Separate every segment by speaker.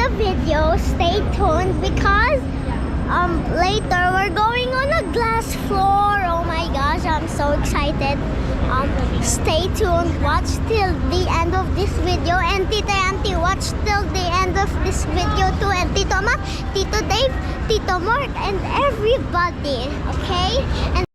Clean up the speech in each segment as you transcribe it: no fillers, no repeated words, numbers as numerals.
Speaker 1: the video, stay tuned because later we're going on a glass floor. Oh my gosh, I'm so excited. Stay tuned, watch till the end of this video, and Tita Auntie, watch till the end of this video too, and Tito Ma, Tito Dave, Tito Mark, and everybody, okay? And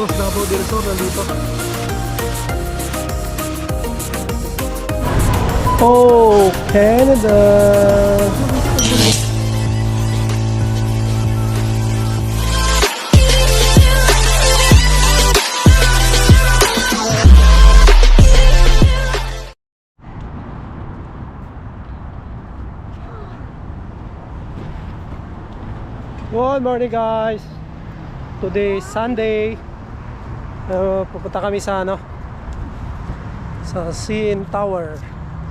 Speaker 2: Davao del Sur nandito. Oh, Canada! Good morning guys! Today is Sunday. Pupunta kami sa sa CN Tower.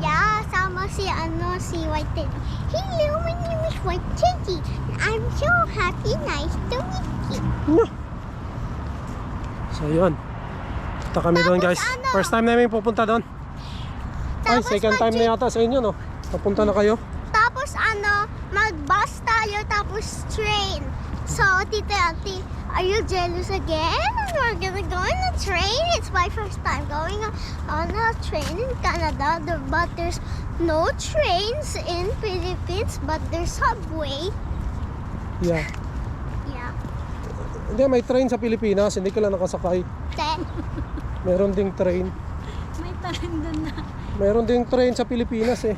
Speaker 1: yeah, sama si White Teddy. Hello, my name is White Teddy. I'm so happy, nice to meet you.
Speaker 2: No. So yun, punta kami doon guys. First time namin pupunta doon. Ay, second time na yata sa inyo, no? Papunta na kayo.
Speaker 1: Tapos mag-bus tayo, tapos train. So, Tita Auntie, are you jealous again? We're gonna go on a train. It's my first time going on a train in Canada. But there's no trains in Philippines, but there's subway.
Speaker 2: Yeah.
Speaker 1: Yeah.
Speaker 2: Hindi, may train sa Pilipinas. Hindi ka lang nakasakay. Meron ding train.
Speaker 3: May train doon na.
Speaker 2: Meron ding train sa Pilipinas eh.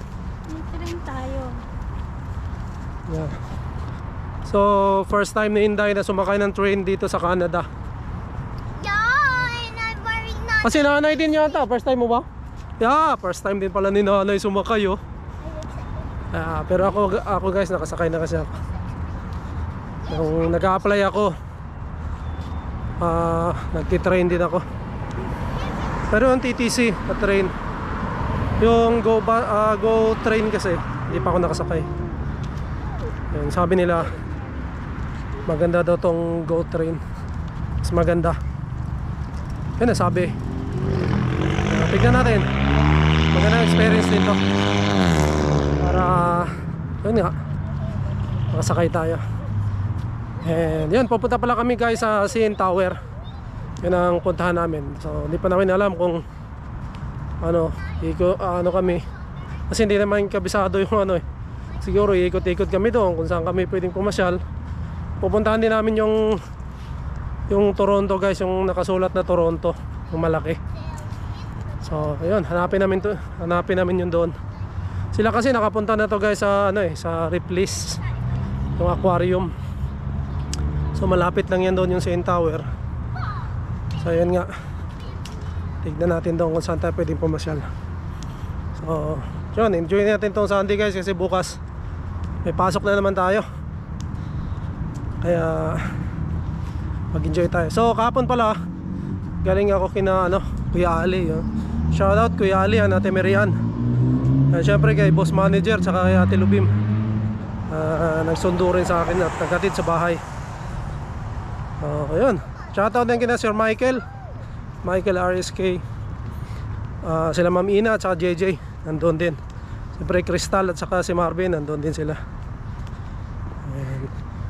Speaker 3: May train tayo.
Speaker 2: Yeah. So, first time ni Inday na sumakay ng train dito sa Canada.
Speaker 1: Yeah, and I'm wearing not.
Speaker 2: Kasi nanay din yata. First time mo ba? Yeah, first time din pala ni nanay sumakay oh. Pero ako guys, nakasakay na kasi ako. Nung nag-a-apply ako, nagtitrain din ako. Pero ang TTC na train, yung go train kasi, hindi pa ako nakasakay. Yun, sabi nila maganda daw tong go train, mas maganda. Yun na sabi. Tignan natin, magandang experience dito para yun nga, makasakay tayo. And yun, pupunta pala kami guys sa CN Tower. Yun ang puntahan namin. So hindi pa namin alam kung ano kami, kasi hindi naman kabisado yung siguro ikot-ikot kami doon kung saan kami pwedeng pumasyal. Pupuntahan din namin yung Toronto guys, yung nakasulat na Toronto, yung malaki. So ayun, hanapin namin yun doon. Sila kasi nakapunta na to guys sa sa Ripley's, yung aquarium. So malapit lang yan doon yung CN Tower. So ayun nga, tignan natin doon kung saan tayo pwedeng pumasyal. So yun, enjoy natin tong Sunday guys, kasi bukas may pasok na naman tayo. Kaya mag-enjoy tayo. So kahapon pala galing ako kina Kuya Ali. Shout out Kuya Ali, Ate Marian. Siyempre kay boss manager tsaka kay Ate Lubim. Nagsundo rin sa akin at naghatid sa bahay. Ayun. Shout out din kina Sir Michael RSK. Sila Ma'am Ina at saka JJ nandun din. Siyempre Crystal at saka si Marvin nandun din sila.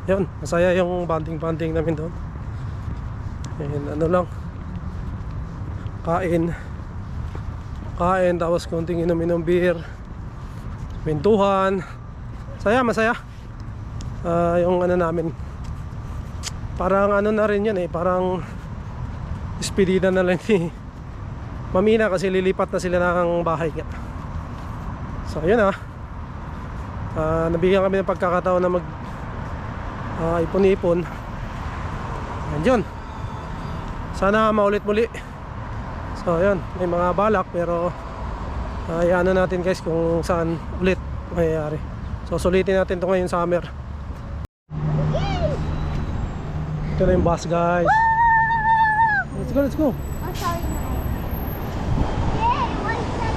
Speaker 2: Yun, masaya yung banding namin doon. And lang, kain tapos konting inom beer, mintuhan. Masaya yung namin, parang na rin yun parang despedida na lang ni Mamina kasi lilipat na sila ng bahay nga. So yun nabigyan kami ng pagkakataon na ipon-ipon. And yun, sana maulit muli. So yun, may mga balak pero iano natin guys kung saan ulit mayayari. So sulitin natin ito ngayong summer. Ito na yung bus guys. Let's go.
Speaker 1: Oh, sorry. Yay! What is that?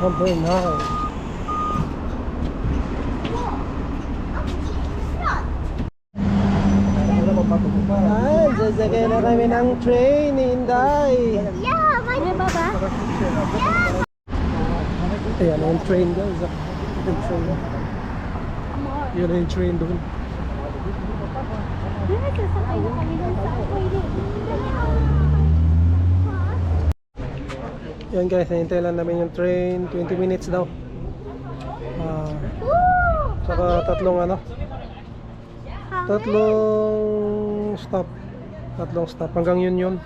Speaker 2: Number 9. Ay, sasakay na kami ng train, Inday.
Speaker 1: Yeah, my baba. Yeah.
Speaker 2: Ayan, yung train guys. Yung train. Yun yung train doon.
Speaker 1: Sasakay na kami ng subway.
Speaker 2: Yan guys, nahintay lang namin yung train. 20 minutes daw. Saka tatlong stop. Tatlong stop. Hanggang yun.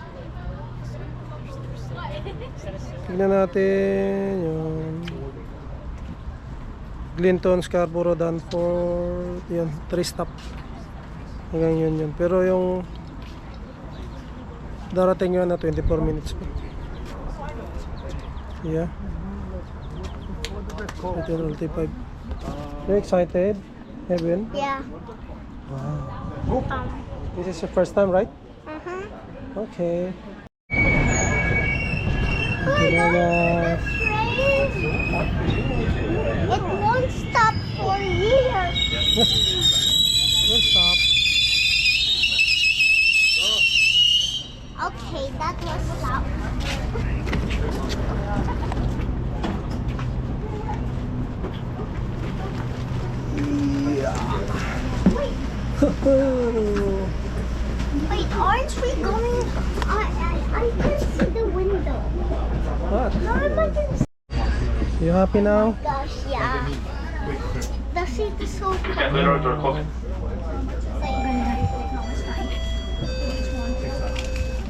Speaker 2: Tignan natin yung Clinton, Scarborough, Danforth. Yan, 3 stop. Hanggang yun. Pero yung darating yun na 24 minutes pa. Yeah. 18:35. You excited, Evan?
Speaker 1: Yeah.
Speaker 2: Wow. This is your first time, right? Okay.
Speaker 1: The train. It won't stop for years.
Speaker 2: We'll stop.
Speaker 1: Okay, that was loud. Wait, aren't we going? I can see the window.
Speaker 2: What?
Speaker 1: No, I can see.
Speaker 2: You happy now?
Speaker 1: Gosh, yeah. The seat is so cold.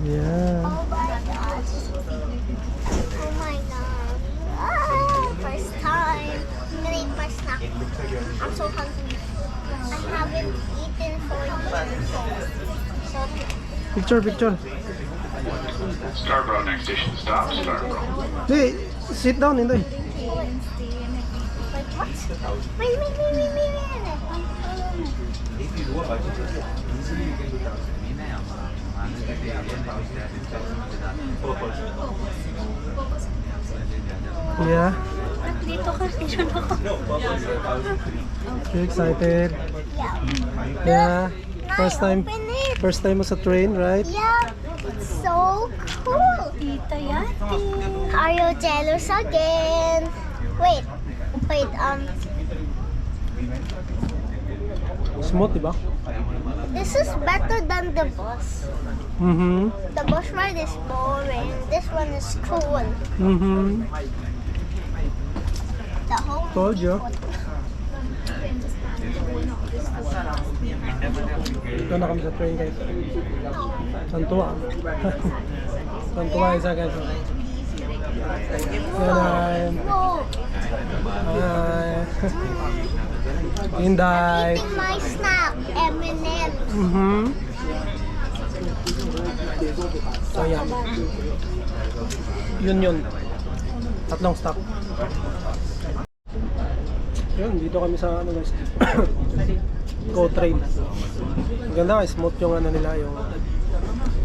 Speaker 2: Yeah.
Speaker 1: Oh my gosh. Oh my god. First time. I'm gonna eat my snack. I'm so hungry. I haven't eaten for years. So
Speaker 2: Picture.
Speaker 4: Scarborough, next station stop, Scarborough.
Speaker 2: Hey, sit down, Inday.
Speaker 1: wait, what? Wait.
Speaker 2: Yeah.
Speaker 3: Dito ka, station ako.
Speaker 2: You excited?
Speaker 1: Yeah.
Speaker 2: Yeah.
Speaker 1: Open it.
Speaker 2: First time mo sa train, right?
Speaker 1: Yeah. It's so cool.
Speaker 3: Tita Yati.
Speaker 1: Are you jealous again? Wait.
Speaker 2: Smooth, diba?
Speaker 1: This is better than the bus.
Speaker 2: Mm-hmm.
Speaker 1: The bus ride is boring. This one is cool.
Speaker 2: Mm-hmm.
Speaker 1: The whole
Speaker 2: Told you. Ito na kami sa train, guys. Santua. Santua isa, guys. Yan.
Speaker 1: Whoa.
Speaker 2: Hi. Inday.
Speaker 1: Eating my snack, M&M.
Speaker 2: Mm-hmm. So, yan. Yun. Tatlong stop. Yun, dito kami sa guys. Go train. Ang ganda, smooth yung nila, yung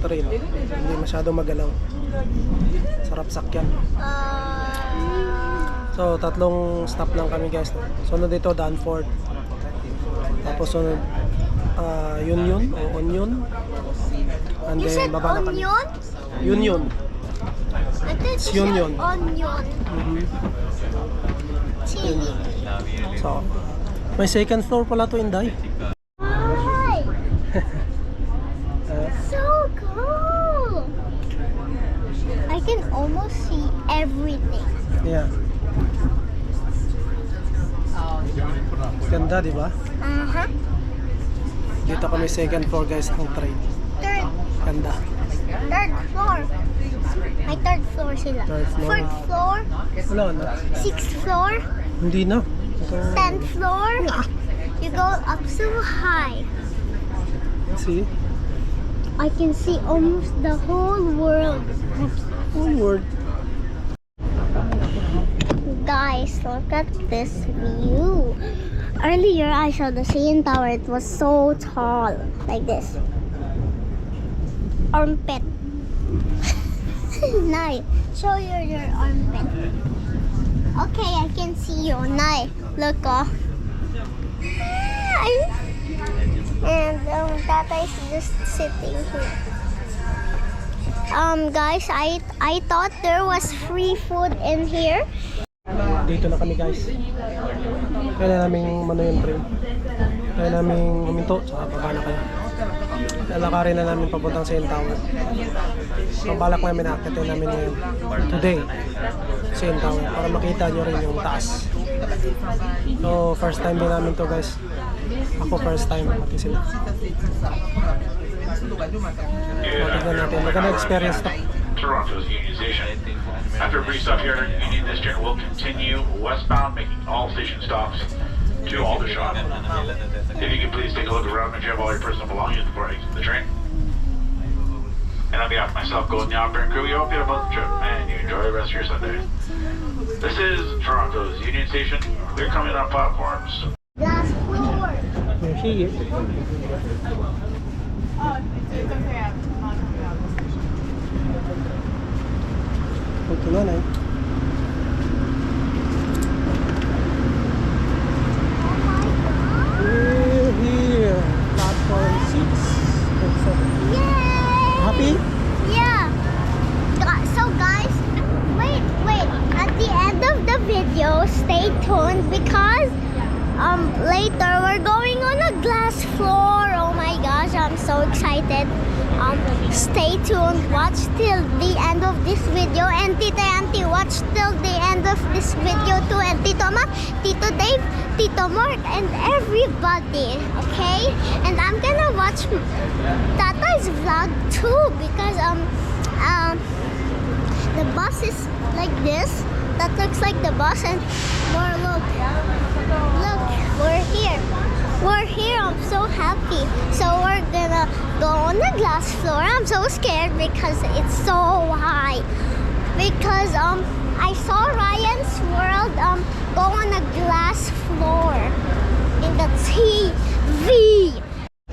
Speaker 2: train. Hindi masyado magalaw. Sarap sakyan. So, tatlong stop lang kami guys. Sunod dito, Danforth. Tapos sunod, Union o Onion. And
Speaker 1: You
Speaker 2: then,
Speaker 1: said
Speaker 2: baba na kami.
Speaker 1: onion?
Speaker 2: Union.
Speaker 1: I thought you
Speaker 2: Union.
Speaker 1: said onion.
Speaker 2: Mhm.
Speaker 1: Chili.
Speaker 2: So, may second floor pala to, Inday.
Speaker 1: Hi. So cool. I can almost see everything.
Speaker 2: Yeah. Ganda, di ba?
Speaker 1: Uh-huh.
Speaker 2: Dito kami second floor guys ng train. Ganda.
Speaker 1: Third floor. My third floor sila.
Speaker 2: Third floor.
Speaker 1: Fourth floor.
Speaker 2: Wala na.
Speaker 1: Sixth floor.
Speaker 2: Hindi na. Ito,
Speaker 1: 10th floor. You go up so high.
Speaker 2: see?
Speaker 1: I can see almost the whole world.
Speaker 2: Onward.
Speaker 1: Guys, look at this view. Earlier I saw the CN Tower. It was so tall. Like this. Armpit. Nice. Show your armpit. Okay, I can see you. Nay, look, oh. And Tata is just sitting here. Guys, I thought there was free food in here.
Speaker 2: Dito na kami guys. Kaya namin mano yung train. Kaya namin huminto, tsaka baba na kayo. Lalakarin na namin papuntang CN Tower. So balak namin akitin namin ngayon today CN Tower para makita nyo rin yung taas. So first time din namin to guys. Ako first time, pati sila. Tignan natin, maganda experience to.
Speaker 4: Toronto's Union Station. After a brief stop here, Union District will continue westbound, making all station stops to Aldershot. If you could please take a look around, make sure you have all your personal belongings before exiting the train. And on behalf of myself, Golden the operator and crew, we hope you have a pleasant trip and you enjoy the rest of your Sunday. This is Toronto's Union Station. We're coming on platforms.
Speaker 1: Glass floor.
Speaker 2: Sige. Ito na na eh. We're here. Platform 6 and 7.
Speaker 1: Yay!
Speaker 2: Happy?
Speaker 1: Yeah. So guys, wait. At the end of the video, stay tuned because later we're going on a glass floor. Oh my gosh, I'm so excited. Stay tuned. Watch till the end of this video. And Tita Auntie, watch till the end of this video too. And Tito Ma, Tito Dave, Tito Mark, and everybody. Okay? And I'm gonna watch Tata's vlog too because the bus is like this. That looks like the bus, and more look, we're here. We're here. I'm so happy. So we're gonna go on the glass floor. I'm so scared because it's so high. Because I saw Ryan's World go on a glass floor in the TV.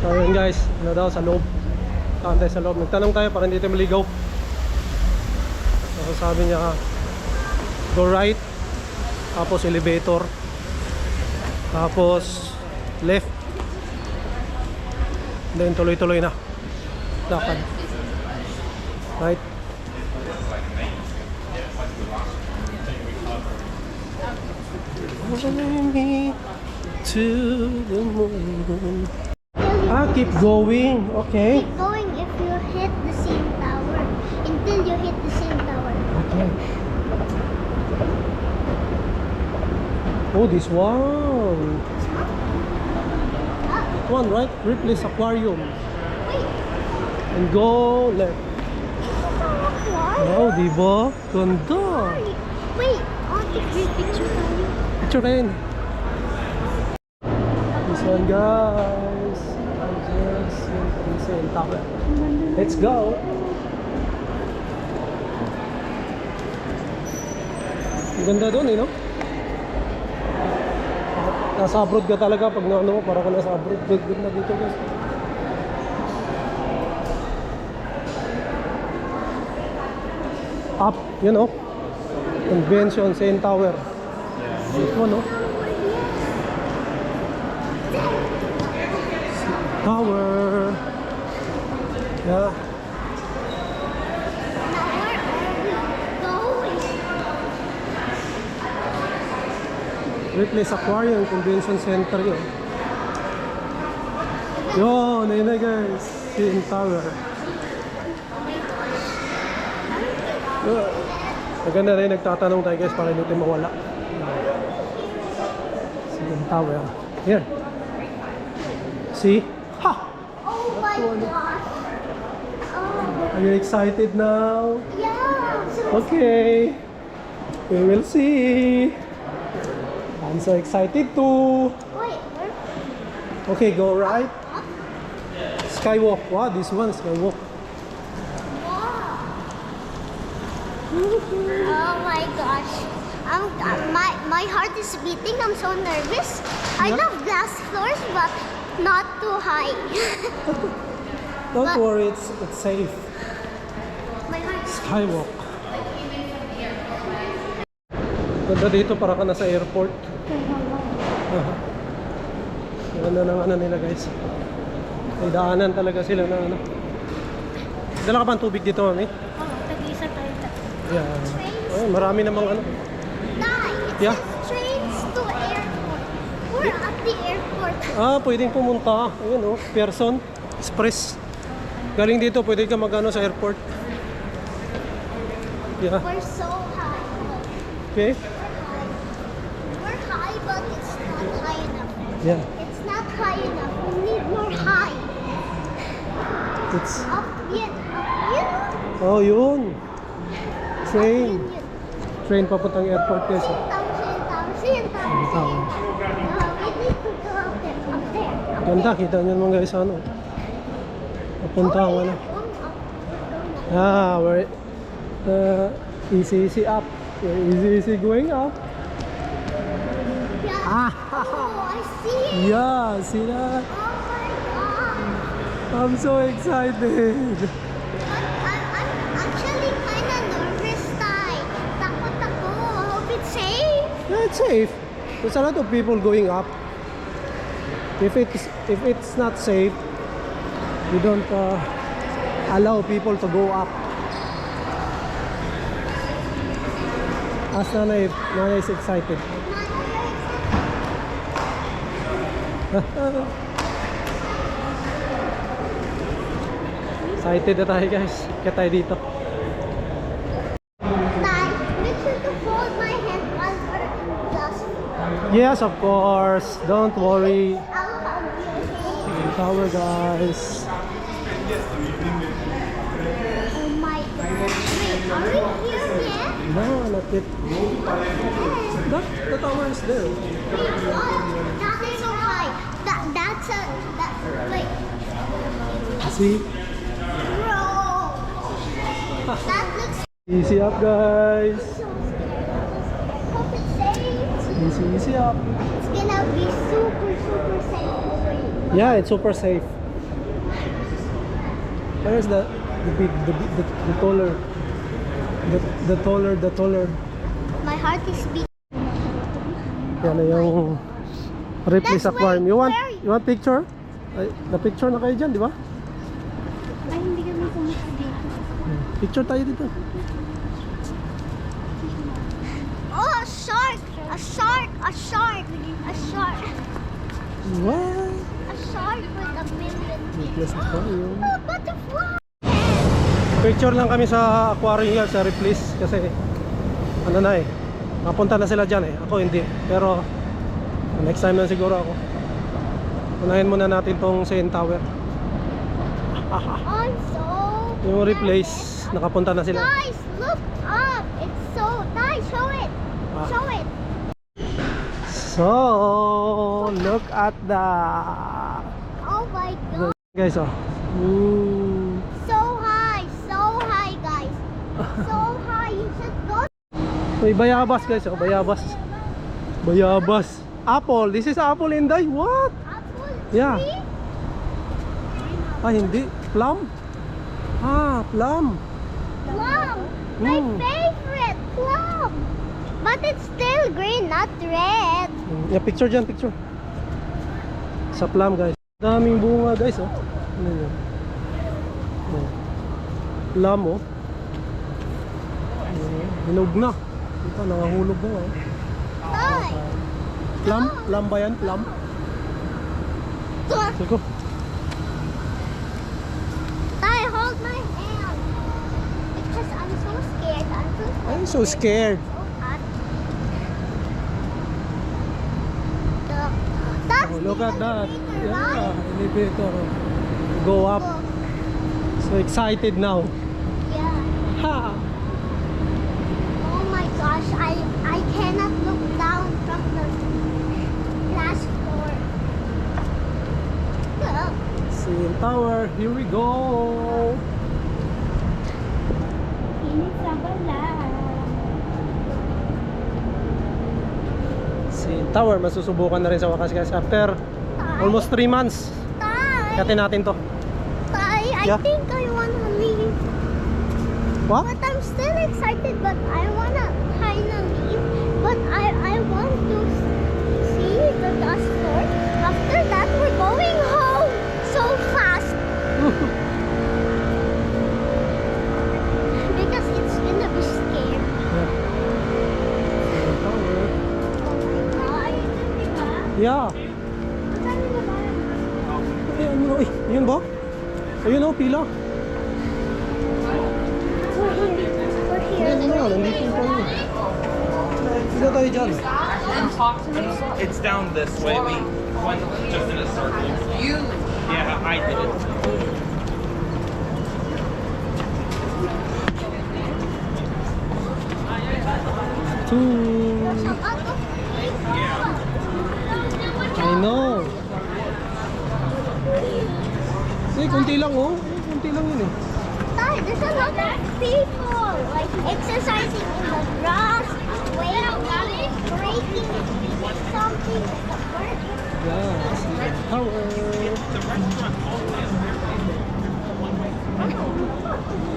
Speaker 2: So yun guys, ano daw sa loob. Tahan tayo sa loob. Nagtanong tayo para hindi tayo maligaw. So sabi niya, go right, tapos elevator, tapos left, then tuloy-tuloy na lakad, right. Fly me to the moon. Keep going, okay.
Speaker 1: Keep going if you hit the same tower. Until you hit the same tower.
Speaker 2: Okay. Oh, this one. One, right? Ripley's Aquarium.
Speaker 1: Wait.
Speaker 2: And go left.
Speaker 1: Why?
Speaker 2: Wow, diba? Ganda.
Speaker 1: Wait, I want to take picture of you.
Speaker 2: Picture kayo. This one, guys. I just insane tower. Let's go. Ang ganda doon eh, no? Nasa abroad ka talaga pag ano mo, para ka nasa abroad. Good na dito guys. Up, yun oh. Convention, CN Tower. Ito no? Tower. Yeah.
Speaker 1: Now where are we going?
Speaker 2: Ripley's Aquarium Convention Center yun. Yun, ayun na guys. CN Tower. Maganda rin, nagtatanong tayo guys para hindi tayo mawala. CN Tower. Here. See? Ha!
Speaker 1: Oh my gosh. Oh,
Speaker 2: Are you excited now?
Speaker 1: yeah. So
Speaker 2: Okay. We will see. I'm so excited too.
Speaker 1: wait, where?
Speaker 2: Okay, go right.
Speaker 1: Up?
Speaker 2: Skywalk. Wow, this one, Skywalk.
Speaker 1: Wow. Oh my gosh. My heart is beating. I'm so nervous. I
Speaker 2: Yeah.
Speaker 1: love glass floors, but not too high.
Speaker 2: Don't
Speaker 1: But-
Speaker 2: worry, it's safe.
Speaker 1: My heart is
Speaker 2: Skywalk. Ganda dito, para ka nasa airport. Ganda ng ano nila guys. May daanan talaga sila na ano. Dala ka ba ang tubig dito, mami?
Speaker 3: Oo, tag-isa tayo.
Speaker 2: Yeah. Oh, marami namang ano.
Speaker 1: Dai, it
Speaker 2: Yeah.
Speaker 1: says trains to airport. We're at the airport.
Speaker 2: Pwedeng pumunta. Ayun oh, Pearson Express. Galing dito, pwede ka magano sa airport. Yeah.
Speaker 1: We're so high.
Speaker 2: Okay.
Speaker 1: We're high, but it's not high enough.
Speaker 2: Yeah.
Speaker 1: It's not high enough. We need more high.
Speaker 2: It's
Speaker 1: Up yet, up yet.
Speaker 2: oh, yun. Train.
Speaker 1: Up yet.
Speaker 2: Train papuntang airport guys. Oh.
Speaker 1: We need to go up there.
Speaker 2: Ganda, kita nyo naman guys ano. Papunta ang ano. We're easy up. We're easy going up.
Speaker 1: Yeah.
Speaker 2: Ah.
Speaker 1: Oh, I see it.
Speaker 2: Yeah, see that?
Speaker 1: Oh my God.
Speaker 2: I'm so excited.
Speaker 1: I'm actually kind of nervous, Tay. Takot ako. I hope it's safe.
Speaker 2: Yeah, it's safe. There's a lot of people going up. If it's not safe, you don't allow people to go up. As Nanay is excited. Excited na tayo guys. Kaya tayo dito.
Speaker 1: Tay, make sure to hold my hand while we're just.
Speaker 2: Yes, of course. Don't worry.
Speaker 1: I'll hug you.
Speaker 2: Tower guys.
Speaker 1: Oh my God. Wait, are we here yet?
Speaker 2: No, not yet. The tower is there.
Speaker 1: Wait, what? That is so high. Wait.
Speaker 2: See?
Speaker 1: Bro. That looks
Speaker 2: Easy up guys.
Speaker 1: so scary. Hope it's safe.
Speaker 2: Easy up.
Speaker 1: It's gonna be super, super safe.
Speaker 2: Yeah, it's super safe. Where's the taller? The taller.
Speaker 1: My heart is beating.
Speaker 2: Yan na yung Ripley's
Speaker 1: That's
Speaker 2: Aquarium.
Speaker 1: where-
Speaker 2: You want picture? Ay, na-picture na kayo dyan, di ba?
Speaker 3: Ay, hindi kami pumunta dito.
Speaker 2: Picture tayo dito.
Speaker 1: Oh, a shark! A shark! A shark! A shark!
Speaker 2: What?
Speaker 1: A shark with a million
Speaker 2: Ripley's
Speaker 1: teeth.
Speaker 2: Aquarium.
Speaker 1: Oh, butterfly!
Speaker 2: Picture lang kami sa aquarium yan, sa Ripley's. Kasi, ano na eh. Napunta na sila dyan eh. Ako hindi. Pero, next time na siguro ako. Unahin muna natin tong CN Tower.
Speaker 1: I'm so
Speaker 2: Yung Ripley's, nakapunta na sila.
Speaker 1: Guys, look up! It's so nice. Show it.
Speaker 2: Ah.
Speaker 1: Show it.
Speaker 2: So, look at that.
Speaker 1: Oh my God.
Speaker 2: Guys, oh. Ooh.
Speaker 1: So high, guys. So high. You should go.
Speaker 2: May bayabas guys, oh. Bayabas. Bayabas. Apple. This is apple, Inday. What?
Speaker 1: Apple
Speaker 2: Yeah.
Speaker 1: tree.
Speaker 2: Hindi. Plum? Plum.
Speaker 1: Plum. My
Speaker 2: Mm.
Speaker 1: favorite plum. But it's still green, not red.
Speaker 2: Yeah, picture dyan, picture. Sa plum, guys. Daming bunga, guys, oh. Ano yun? Oh. Plum, oh. Hinog na. Ito, nangahulog na, oh.
Speaker 1: Tay.
Speaker 2: Plum? Plum ba yan? Plum? Sige.
Speaker 1: Tay, hold my hand. Because I'm so scared.
Speaker 2: I'm so scared.
Speaker 1: So hot. That's
Speaker 2: Oh, look at
Speaker 1: the
Speaker 2: that.
Speaker 1: elevator,
Speaker 2: Yeah,
Speaker 1: right?
Speaker 2: elevator. Go up. So excited now.
Speaker 1: Yeah.
Speaker 2: Ha!
Speaker 1: Oh my gosh, I cannot look down from the last floor. Look.
Speaker 2: CN Tower, here we go.
Speaker 3: Init sa bala.
Speaker 2: CN Tower, masusubukan na rin sa wakas guys after almost 3 months.
Speaker 1: Tay,
Speaker 2: Katin natin to.
Speaker 1: Tay, I
Speaker 2: Yeah.
Speaker 1: think I wanna leave.
Speaker 2: What?
Speaker 1: But I'm still excited, but I wanna kinda leave. But I want to see the dust floor. After that, we're going home so fast because it's gonna be scary.
Speaker 2: Yeah. Ay, yun ba? Ayun oh, pila.
Speaker 1: We're here.
Speaker 2: Nandito pa yun. Pila tayo dyan.
Speaker 5: It's down this way. We went just in a circle. Yeah, I did it.
Speaker 2: I know. Eh, kunti lang oh. Kunti lang yun eh.
Speaker 1: Dad, there's a lot of people like exercising in the grass, waiting, breaking something at the park.
Speaker 2: Yeah, see the tower.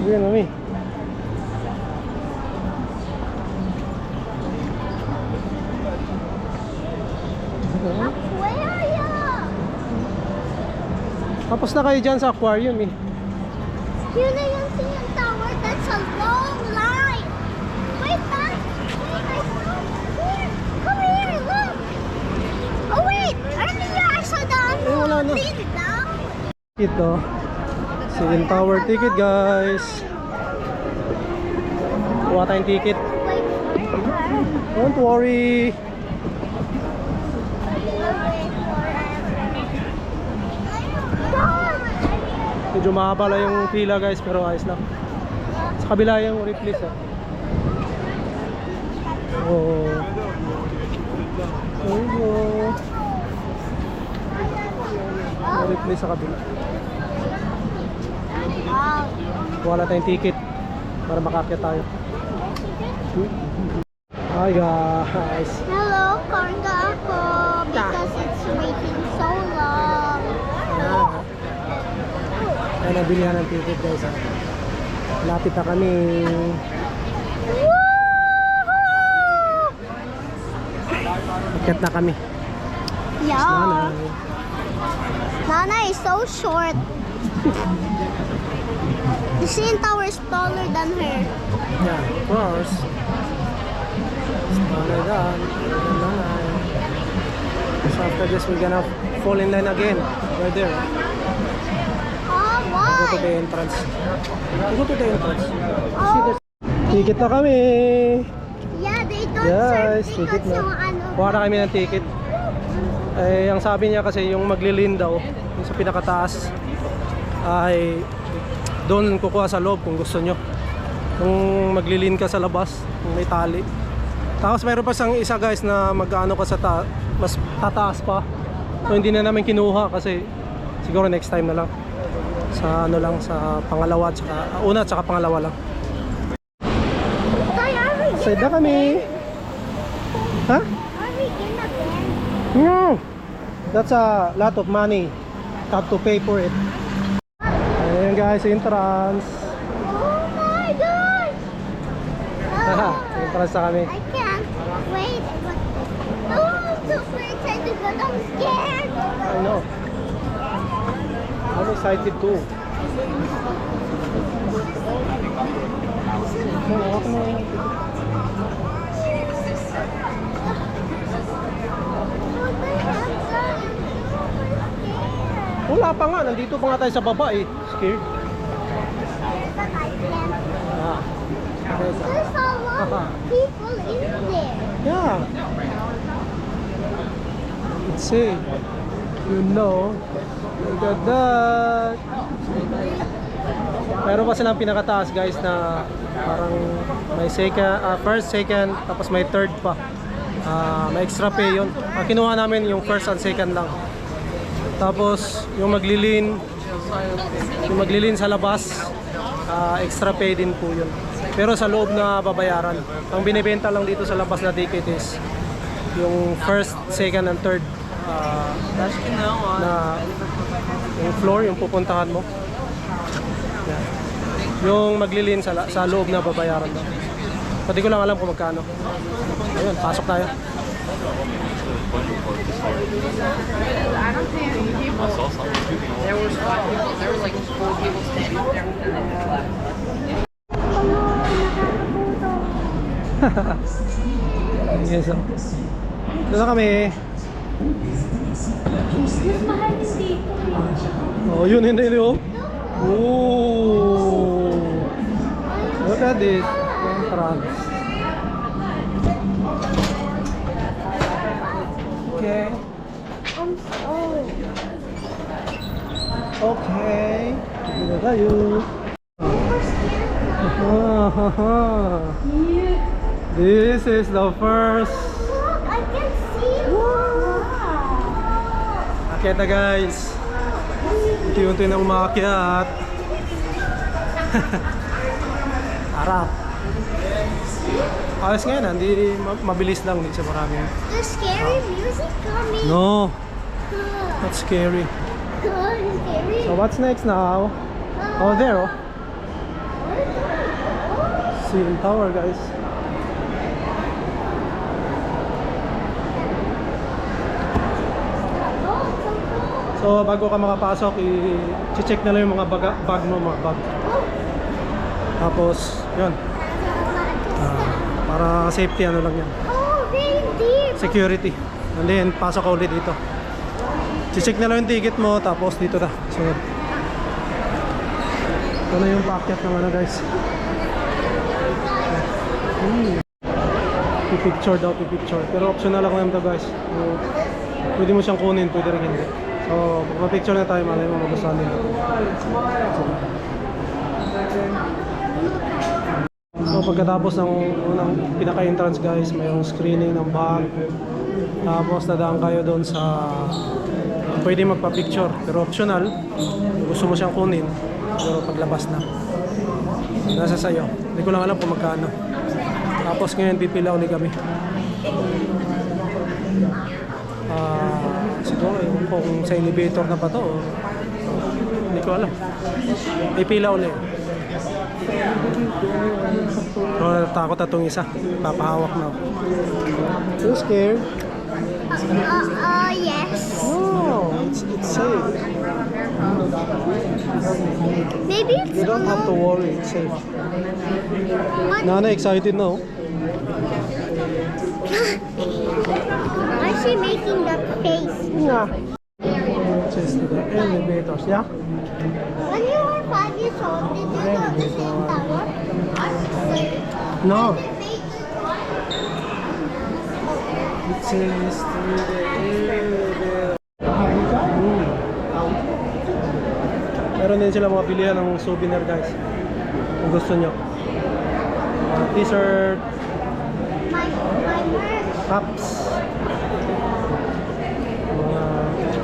Speaker 2: Sige, mami.
Speaker 1: Aquarium!
Speaker 2: Tapos na kayo dyan sa aquarium eh.
Speaker 1: Yun na yung CN Tower. That's a long line. Wait, Dad. Wait, I saw here. Come here, look. Oh, wait. Earlier I saw the
Speaker 2: Eh, wala na.
Speaker 1: lead down.
Speaker 2: Ito. CN Tower ticket, guys. Kuha tayong ticket.
Speaker 1: Wait forever.
Speaker 2: Don't worry. Medyo mahaba lang yung pila, guys, pero ayos lang. Sa kabila yung replace eh. Oh. There you go. Replace sa kabila.
Speaker 1: Wow.
Speaker 2: Wala tayong ticket para makakit tayo. Hi guys.
Speaker 1: Hello, karga ako because it's waiting so long.
Speaker 2: Ay, nabilihan ng ticket, guys. Lapit na kami. Akit na kami.
Speaker 1: Yeah.
Speaker 2: Nanay.
Speaker 1: Nana is so short. The CN Tower is taller than her.
Speaker 2: Yeah, of course. Taller than Nanay. So after this, we're gonna fall in line again. Right there.
Speaker 1: Oh,
Speaker 2: Go to the
Speaker 1: why?
Speaker 2: entrance. Go to the entrance.
Speaker 1: Oh,
Speaker 2: Ticket na kami.
Speaker 1: yeah, they don't
Speaker 2: Yes,
Speaker 1: serve
Speaker 2: ticket
Speaker 1: tickets
Speaker 2: na.
Speaker 1: yung ano.
Speaker 2: Kuha na kami ng ticket. Eh, ang sabi niya kasi yung maglilin daw, yung sa pinakataas, ay doon kukuha sa loob kung gusto nyo. Kung maglilin ka sa labas, kung may tali. Tapos mayroon pa isang isa, guys, na mag-ano ka sa mas tataas pa. So hindi na namin kinuha kasi siguro next time na lang. Sa ano lang, sa pangalawa at saka, una at saka pangalawa lang.
Speaker 1: Tay, are we
Speaker 2: Side na
Speaker 1: in a
Speaker 2: kami. Ha?
Speaker 1: Are we in a band?
Speaker 2: No! That's a lot of money. Have to pay for it. Ayan guys, entrance.
Speaker 1: Oh my gosh!
Speaker 2: Haha,
Speaker 1: Oh,
Speaker 2: entrance na kami.
Speaker 1: I can't wait. Oh, I'm super excited, but I'm scared.
Speaker 2: I know. I'm excited too. Wala pa nga, nandito pa nga tayo sa baba eh. Scared.
Speaker 1: But I can't.
Speaker 2: Ah. Okay, so.
Speaker 1: There's a lot of people in there.
Speaker 2: Yeah. Let's see. You know. Look at that. Meron pa silang pinakataas, guys, na parang may second, first, second, tapos may third pa. May extra pay yun. Kinuha namin yung first and second lang. Tapos yung maglilin sa labas, extra pay din po yun. Pero sa loob na babayaran. Ang binibenta lang dito sa labas na ticket is yung first, second, and third na yung floor, yung pupuntahan mo. Yan. Yung maglilin sa loob na babayaran lang. Pati ko lang alam kung magkano. Ayun, pasok tayo. Yes, oh. Doon na kami.
Speaker 3: Mas mahal din dito eh.
Speaker 2: Oh, yun, hindi, oh. Oh. Look at this. Entrance. Okay. Okay. Dito tayo. This is the first.
Speaker 1: Look, I can see. Wow.
Speaker 2: Akyat na guys. Unti-unti na umakyat. Harap. Ayos nga yan, hindi mabilis lang, hindi siya marami.
Speaker 1: There's scary music coming.
Speaker 2: No, that's scary.
Speaker 1: God, it's scary.
Speaker 2: So what's next now? Oh, there, oh. CN Tower, guys. So bago ka makapasok, i-check na lang yung mga bag mo, mga bag. Tapos, yun. Para safety, ano lang yan.
Speaker 1: Oh, very deep.
Speaker 2: Security. And then, pasok ka ulit dito. I-check na lang yung ticket mo, tapos dito na. So, ito na yung paakyat ng ano, guys. I-picture daw, i-picture. Pero optional lang naman ito, guys. So, pwede mo siyang kunin, pwede rin hindi. So, pag ma-picture na tayo, malay mo magustuhan nila. So, pagkatapos ng unang pinaka-entrance, guys, mayroong screening ng bag. Tapos, dadaan kayo doon sa pwede magpa-picture. Pero optional, kung gusto mo siyang kunin, pero paglabas na. Nasa sayo. Hindi ko lang alam kung magkano. Tapos ngayon, pipila ulit kami. Siguro yung kung sa elevator na pa to, hindi ko alam. Ipila ulit. So, natakot na itong isa. Papahawak na ako. You scared?
Speaker 1: Yes.
Speaker 2: No, it's safe.
Speaker 1: Maybe it's
Speaker 2: You don't have to worry, it's safe. Nana, excited na, oh.
Speaker 1: Why is she making that face?
Speaker 2: Yeah. Just the elevators, yeah?
Speaker 1: When you were 5 years old, did you go to the same tower?
Speaker 2: No. It says through the elevator. Meron din sila mga bilihan ng souvenir, guys. Kung gusto nyo. T-shirt,
Speaker 1: My merch.
Speaker 2: caps,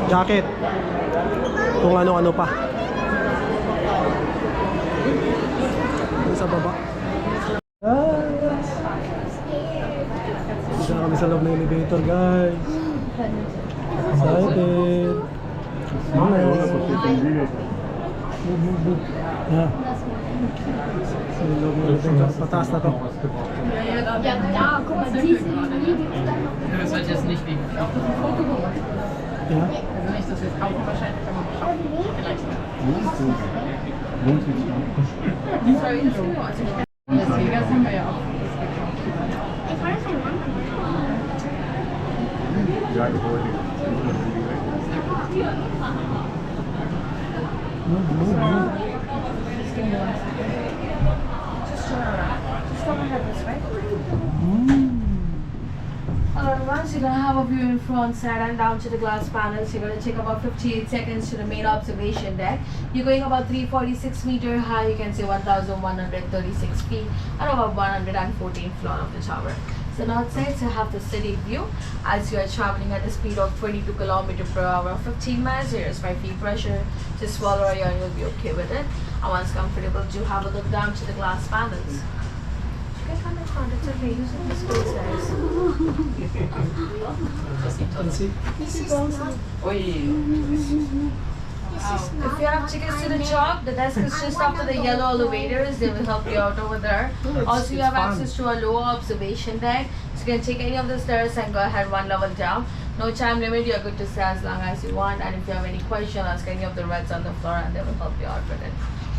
Speaker 2: jacket, kung ano-ano pa. Doon sa baba. Dito na kami sa loob ng elevator, guys. Excited. Yeah. Sa loob ng elevator. Pataas na to.
Speaker 5: Das wird jetzt nicht wegen
Speaker 2: Yeah.
Speaker 5: Also nicht, dass wir es kaufen, wahrscheinlich, wenn man schaut. Vielleicht. Die Frage ist nur, also ich kenne das Vegas haben wir ja auch.
Speaker 6: Once you're going to have a view in front, side and down to the glass panels. You're going to take about 58 seconds to the main observation deck. You're going about 346 meter high, you can say 1,136 feet, and about 114th floor of the tower. So now outside, you have the city view as you are traveling at the speed of 22 km per hour, 15 miles. There is 5 feet pressure. Just swallow air and you'll be okay with it. And once comfortable, do have a look down to the glass panels. It's okay, using the space, guys.
Speaker 2: Can see?
Speaker 5: Ui.
Speaker 6: If you have tickets to the chalk, the desk is just after the yellow elevators. They will help you out over there. Also, you have access to a lower observation deck. So you can take any of the stairs and go ahead one level down. No time limit. You're good to stay as long as you want. And if you have any question, ask any of the reds on the floor and they will help you out with it.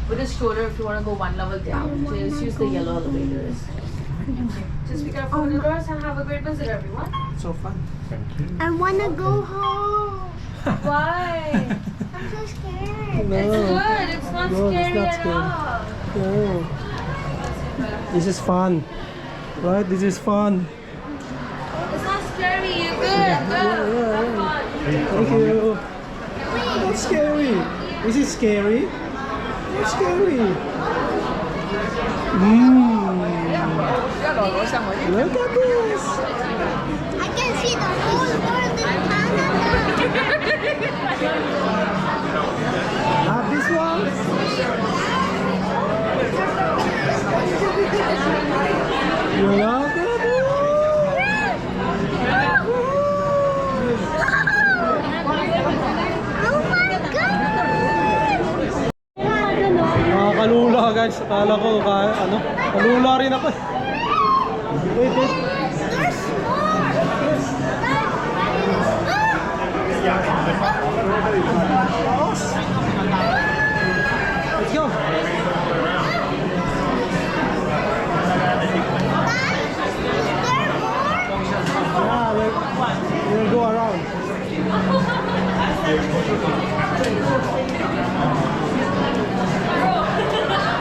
Speaker 6: With a stroller, if you want to go one level down, just use the yellow elevators. Just be careful with the doors and have a great visit, everyone.
Speaker 2: So fun.
Speaker 1: I wanna go home.
Speaker 6: Why?
Speaker 1: I'm so scared.
Speaker 2: No.
Speaker 6: It's good. It's not
Speaker 2: No, it's
Speaker 6: scary
Speaker 2: not
Speaker 6: at
Speaker 2: scary.
Speaker 6: all.
Speaker 2: No. This is fun. Right? This is fun.
Speaker 6: It's not scary. You're good. Go. Have fun.
Speaker 2: Thank you. Not scary. This is scary. Not scary. Look at this.
Speaker 1: I can see the whole world in Canada.
Speaker 2: Have this one. You like it?
Speaker 1: Oh my God!
Speaker 2: Nakakalula guys. Akala ko ano? Kalula rin ako. Wait, wait.
Speaker 1: There's more.
Speaker 2: Let's go. Yeah, we'll go around.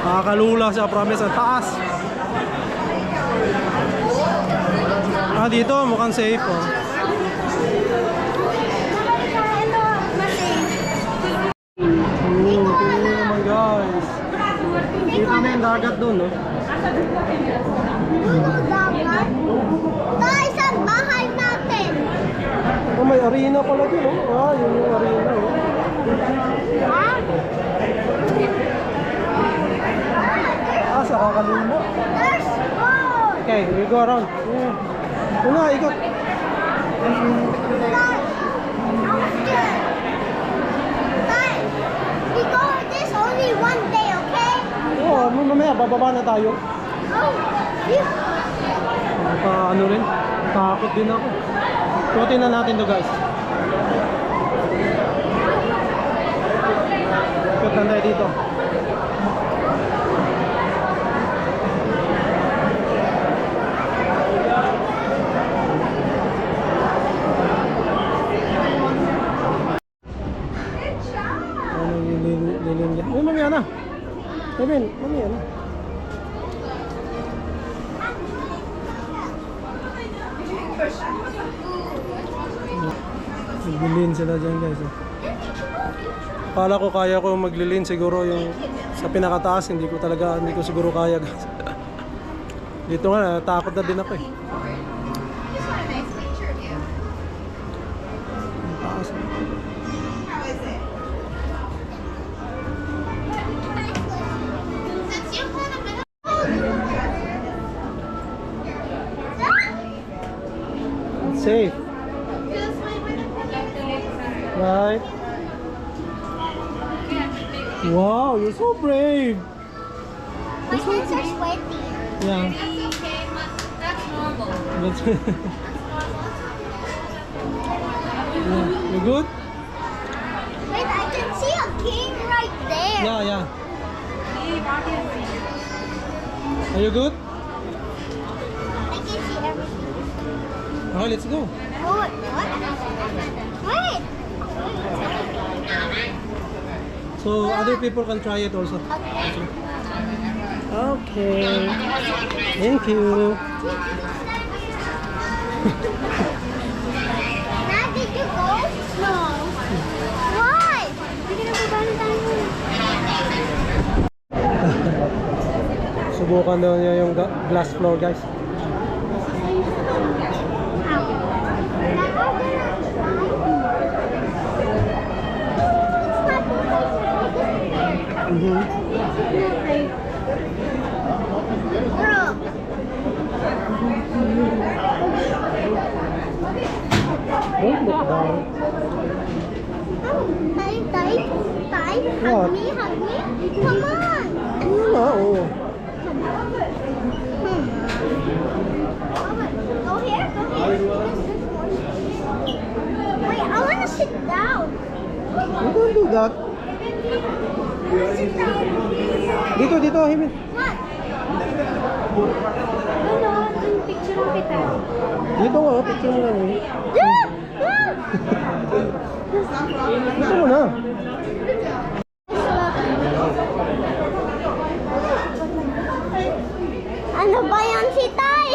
Speaker 2: Nakakalula siya, promise. Ang taas. Dito mukhang safe oh. Tingnan naman guys. Kita na yung dagat dun no.
Speaker 1: Guys, ang bahay natin.
Speaker 2: Oh, may arena pala dun oh. Yun yung arena oh.
Speaker 1: Ha?
Speaker 2: Sa kakalula.
Speaker 1: There's more.
Speaker 2: Okay, we go around. Una, ikot.
Speaker 1: Guys, I'm scared. Guys, we go this only one day, okay?
Speaker 2: Oo, mamaya bababa na tayo.
Speaker 1: Oh, you.
Speaker 2: Ano rin, takot din ako. Tutin na natin to guys. Ikot na tayo dito. Ay, mamaya na. Kevin, mamaya na. Maglilin sila dyan guys. Akala ko kaya ko maglilin siguro yung sa pinakataas. Hindi ko siguro kaya guys. Dito nga, natakot na din ako eh. Ang taas. It's safe. Right? Wow, you're so brave.
Speaker 1: My hands are sweaty.
Speaker 2: Yeah.
Speaker 6: Okay, that's normal.
Speaker 2: That's yeah. You good?
Speaker 1: Wait, I can see a king right there.
Speaker 2: Yeah, yeah. Are you good?
Speaker 1: I can see everything.
Speaker 2: Okay, let's go.
Speaker 1: What? Wait.
Speaker 2: So other people can try it also.
Speaker 1: Okay.
Speaker 2: Okay. Thank you.
Speaker 1: Now, did you go? No. Why? Hindi na babalik tayo.
Speaker 2: Subukan daw niya yung glass floor guys. Don't look down.
Speaker 1: Tight. Tay,
Speaker 2: What?
Speaker 1: hug me. Come on.
Speaker 2: Oo.
Speaker 1: Go here. Wait, I want to sit down.
Speaker 2: You don't do that.
Speaker 1: Sit down.
Speaker 2: Dito, Himin.
Speaker 1: What?
Speaker 3: Picture mo kita.
Speaker 2: Dito nga, picture mo lang. Dito mo na.
Speaker 1: Ano ba yan si Tay?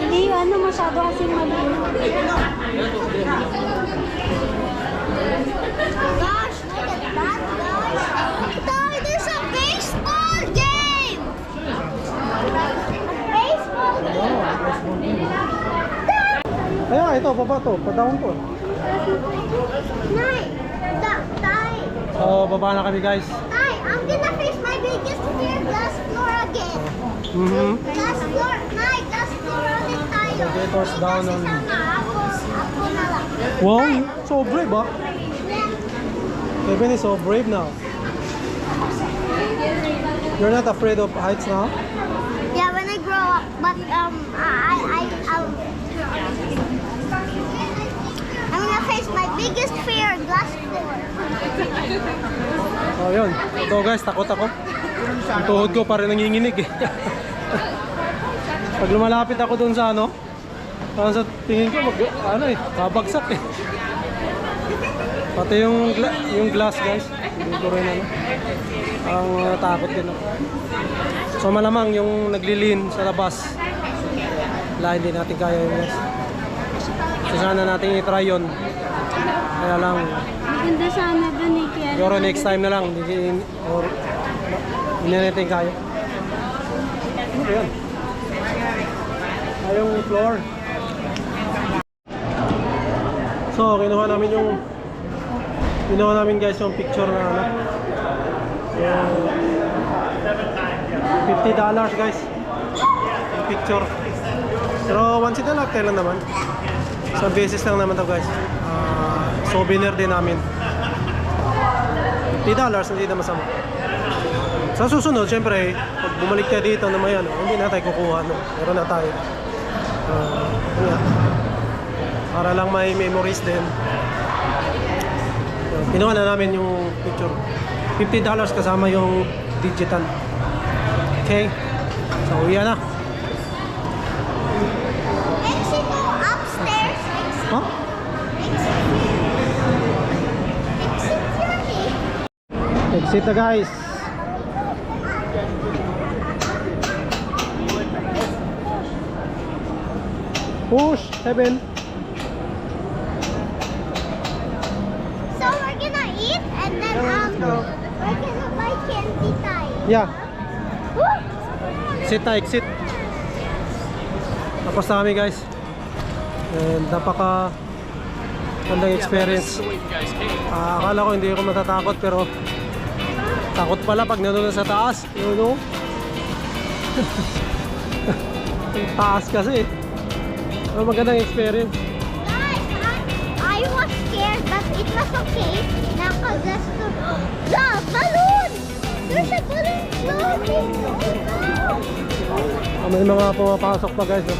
Speaker 3: Hindi, masyado kasing malino.
Speaker 1: Gosh, look at that, guys. Tay, there's a baseball game. A baseball game.
Speaker 2: Kaya, ito, baba to. Padahon to.
Speaker 1: Tay, Tay,
Speaker 2: So, baba na kami guys.
Speaker 1: Tay, I'm gonna face my biggest fear, glass floor again. Glass floor, Tay, glass floor ulit tayo.
Speaker 2: Okay, toss down
Speaker 1: Kasi
Speaker 2: on-
Speaker 1: sama ako na lang.
Speaker 2: Wow, so brave ah. Kevin is so brave now. You're not afraid of heights now?
Speaker 1: Yeah, when I grow up, but I'm gonna face my biggest fear, glass floor.
Speaker 2: Oh, yun. Ito guys, takot ako. Yung tuhod ko parang nanginginig eh. Pag lumalapit ako dun sa ano, parang sa tingin ko, babagsak eh. Pati yung glass guys, hindi ko rin ano. Ang takot din ako. So malamang yung naglilin sa labas, hindi natin kaya yun guys. So sana natin i-try yun. Kaya lang,
Speaker 3: Maganda sana dun eh. Kaya
Speaker 2: siguro next time na lang, hindi na natin kaya. Ano ba yan? Yung floor. So, kinuha namin guys yung picture na ano. Yung $50 guys. Yung picture. Pero once in a lifetime lang naman. Sa beses lang naman to guys. Souvenir din namin. $50, hindi na masama. Sa susunod, syempre, pag bumalik ka dito na may ano, hindi na tayo kukuha. No? Meron na tayo. Yeah. Para lang may memories din. Kinuha na namin yung picture. $50 kasama yung digital. Okay? So, uwian na.
Speaker 1: Exit to upstairs.
Speaker 2: Huh?
Speaker 1: Exit here.
Speaker 2: Exit na guys. Push, 7.
Speaker 1: So we're gonna eat and then we're gonna buy candy Tay.
Speaker 2: Yeah.
Speaker 1: Woo!
Speaker 2: Exit na, exit. Tapos na kami guys. And napaka gandang experience. Akala ko hindi ako matatakot pero takot pala pag nandun sa taas. You know? Taas kasi. Pero magandang experience.
Speaker 1: Guys, I was scared but it was okay. Nakagas to. The balloon! There's a balloon floating!
Speaker 2: May mga pumapasok pa guys. Oh.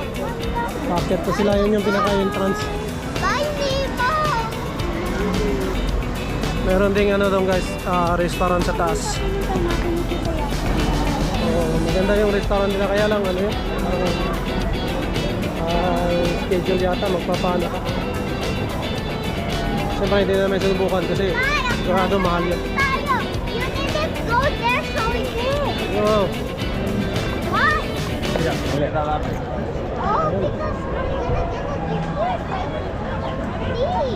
Speaker 2: Bakit pa sila, yun yung pinaka-entrance.
Speaker 1: Bye, Nemo!
Speaker 2: Meron ding ano doon guys, restaurant sa taas. Maganda yung restaurant nila, kaya lang ano yun, schedule yata, magpapano ka. Siyempre hindi namin sinubukan kasi sigurado mahal yun.
Speaker 1: Tayo! You didn't go there so we did!
Speaker 2: Wow.
Speaker 1: Why?
Speaker 5: Yeah.
Speaker 1: Oh, because we're gonna get a gift. See?